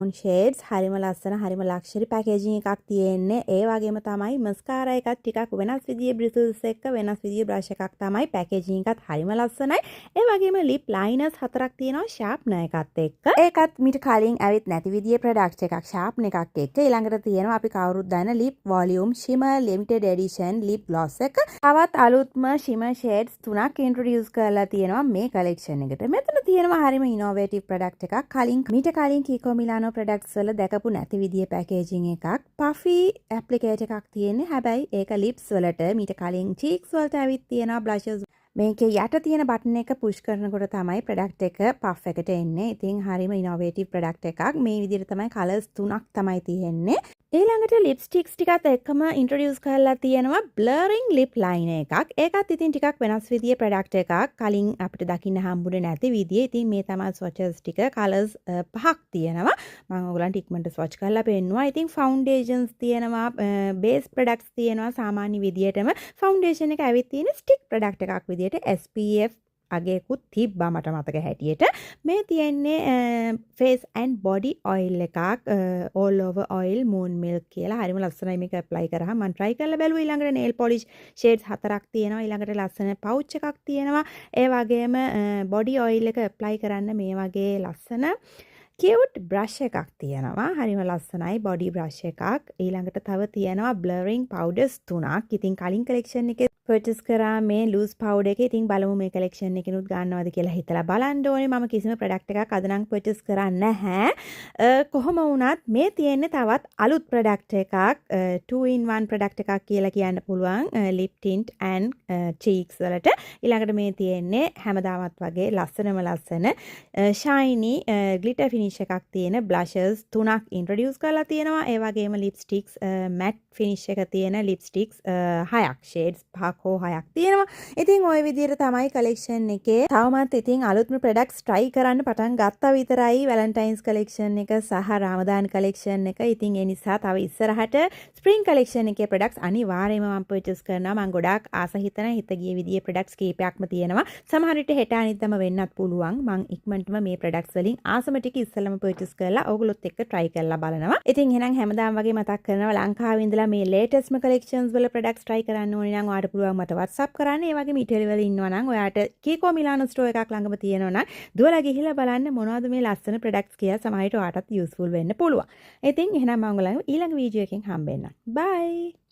Shades හරිම ලස්සන හරිම ලක්ෂරි පැකේජින් එකක් තියෙන්නේ. ඒ වගේම තමයි මස්කාරා එකත් ටිකක් වෙනස් විදිහේ බ්‍රිසල්ස් එක්ක වෙනස් විදිහේ බ්‍රෂ් එකක් තමයි. පැකේජින් එකත් හරිම ලස්සනයි. ඒ වගේම ලිප් ලයිනර්ස් 4ක් තියෙනවා ෂාර්ප්නර් එකත් එක්ක. ඒකත් මීට කලින් ඇවිත් නැති විදිහේ ප්‍රොඩක්ට් එකක් ෂාර්ප්නර් එකක් එක්ක. ඊළඟට තියෙනවා අපි කවුරුත් දන්න ලිප් volume shimmer limited edition lip gloss එක. තවත් අලුත්ම shimmer shades 3ක් introduce කරලා තියෙනවා මේ collection එකට. මෙතන තියෙනවා හරිම innovative product එකක්. මීට කලින් Kiko Milano ප්‍රොඩක්ට්ස් වල දැකපු නැති විදිහේ පැකේජින් එකක්. පෆි ඇප්ලිකේටර් එකක් තියෙන්නේ. හැබැයි ඒක ලිප්ස් වලට මීට කලින් චීක්ස් වලට ඇවිත් තියෙනවා බ්ලෂර්ස්. මේකේ යට තියෙන බටන් එක පුෂ් කරනකොට තමයි ප්‍රොඩක්ට් එක පෆ් එකට එන්නේ. ඉතින් හරිම ඉනෝවේටිව් ප්‍රොඩක්ට් එකක්. මේ විදිහට තමයි කලර්ස් 3ක් තමයි තියෙන්නේ. ඊළඟට ලිප්ස්ටික්ස් ටිකත් එක්කම ඉන්ට්‍රොඩියුස් කරලා තියෙනවා බ්ලරිං ලිප් ලයිනර් එකක්. ඒකත් ඉතින් ටිකක් වෙනස් විදිහේ ප්‍රොඩක්ට් එකක්. කලින් අපිට දකින්න හම්බුනේ නැති විදිහේ. ඉතින් මේ තමයි ස්වොචස් ටික. කලර්ස් 5ක් තියෙනවා. මම ඔයගලන්ට ඉක්මනට ස්වොච් කරලා පෙන්නුවා. ඉතින් ෆවුන්ඩේෂන්ස් තියෙනවා, බේස් ප්‍රොඩක්ට්ස් තියෙනවා. සාමාන්‍ය විදිහටම ෆවුන්ඩේෂන් එක ඇවිත් තියෙන ස්ටික් ප්‍රොඩක්ට් එකක් විදිහට SPF අගේකුත් තිබ්බා මට මතක හැටියට. මේ තියෙන්නේ face and body oil එකක්, all over oil moon milk කියලා. හරිම ලස්සනයි මේක apply කරාම. මම try කරලා බැලුවා. ඊළඟට nail polish shades 4ක් තියෙනවා. ඊළඟට ලස්සන pouch එකක් තියෙනවා. ඒ වගේම body oil එක apply කරන්න මේ වගේ ලස්සන cute brush එකක් තියෙනවා. හරිම ලස්සනයි body brush එකක්. ඊළඟට තව තියෙනවා blurring powders 3ක්. ඉතින් කලින් collection එකේ purchase කරා මේ loose powder එක. ඉතින් බලමු මේ collection එකෙනුත් ගන්නවද කියලා හිතලා බලන්න ඕනේ. මම කිසිම product එකක් අද නම් purchase කරන්නේ නැහැ. කොහොම වුණත් මේ තියෙන්නේ තවත් අලුත් product එකක්. 2 in 1 product එකක් කියලා කියන්න පුළුවන්. lip tint and cheeks වලට. ඊළඟට මේ තියෙන්නේ හැමදාමත් වගේ ලස්සන shiny glitter finish එකක් තියෙන blushes 3ක් introduce කරලා තියෙනවා. ඒ වගේම lipsticks matte finish එක තියෙන lipsticks 6ක් shades 5ක් හෝ 6ක් තියෙනවා. ඉතින් ওই විදිහට තමයි collection එකේ තවමත් ඉතින් අලුත්ම products try කරන්න පටන් ගත්තා විතරයි. Valentine's collection එක සහ Ramadan collection එක. ඉතින් ඒ නිසා තව ඉස්සරහට spring collection එකේ products අනිවාර්යයෙන්ම මම purchase කරනවා. මම ගොඩාක් ආස හිත ගිය විදිහේ products කීපයක්ම තියෙනවා. සමහර විට හෙට අනිද්දාම වෙන්නත් පුළුවන්. මම ඉක්මනටම මේ products වලින් ආසම ටික ඉස්සෙල්ලම purchase කරලා ඕගොල්ලොත් එක්ක try කරලා බලනවා. ඉතින් එහෙනම් හැමදාම වගේ මතක් කරනවා ලංකාවේ ඉඳලා මේ latestම collections වල products try කරන්න ඕනේ නම් ඔයාලට පුළුවන් මට WhatsApp කරන්න. ඒ වගේම ඉටලි වල ඉන්නවා නම් ඔයාට Kiko Milano store එකක් ළඟම තියෙනවා නම් දුවලා ගිහිල්ලා බලන්න මොනවද මේ ලස්සන products කියලා. සමහර විට ඔයාටත් useful වෙන්න පුළුවන්. ඉතින් එහෙනම් මම ඔයගලන්ව ඊළඟ වීඩියෝ එකෙන් හම්බෙන්නම්. bye